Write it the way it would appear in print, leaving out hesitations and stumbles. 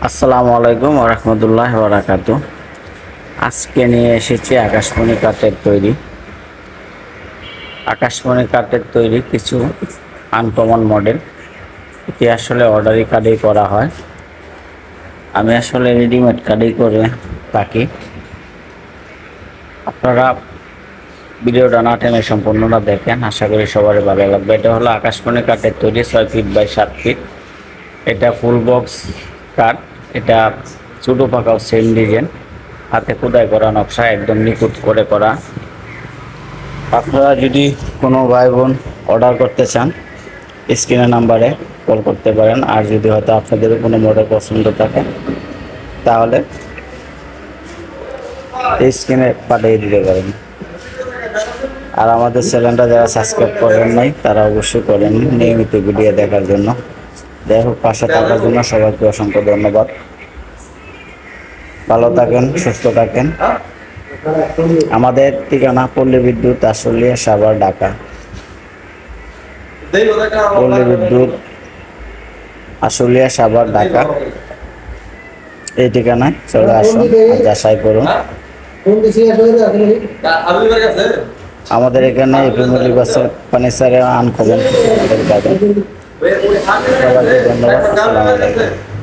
আসসালামু আলাইকুম ওয়া রাহমাতুল্লাহি ওয়া বারাকাতুহু। আজকে নিয়ে এসেছি আকাশমণি কাঠের তৈরি কিছু আনকমন মডেল। এটি আসলে অর্ডারি কার্ডেই করা হয়। আমি আসলে রেডিমেড কার্ডেই করে থাকি। আপনারা ভিডিওটা না টেনে সম্পূর্ণটা দেখেন, আশা করি সবারই ভালো লাগবে। এটা হলো আকাশমণি কাঠের তৈরি 6 ফিট বাই 7 ফিট। এটা ফুল বক্স কাঠ। এটা ছোটো পাকাও সেম ডিজাইন, হাতে খোদাই করা নকশা, একদম নিখুঁত করে করা। আপনারা যদি কোনো ভাই বোন অর্ডার করতে চান স্ক্রিনের নাম্বারে কল করতে পারেন। আর যদি হয়তো আপনাদের কোনো মডেল পছন্দ থাকে তাহলে স্ক্রিনে পাঠিয়ে দিতে পারেন। আর আমাদের চ্যানেলটা যারা সাবস্ক্রাইব করেন নাই তারা অবশ্যই করেন নিয়মিত ভিডিও দেখার জন্য। যাই হোক, পাশে থাকার জন্য সবাইকে অসংখ্য ধন্যবাদ। ভালো থাকেন, সুস্থ থাকেন। আমাদের ঠিকানা পল্লী বিদ্যুৎ, আশুলিয়া, সাভার, ঢাকা। পল্লী বিদ্যুৎ, আশুলিয়া, সাভার, ঢাকা। এই ঠিকানায় চলে আসুন, যাচাই করুন। আমাদের এখানে ফ্যামিলি বাসের ফার্নিচারে আনকমন মডেল পাবেন। সবাইকে ধন্যবাদ। আসসালামু আলাইকুম।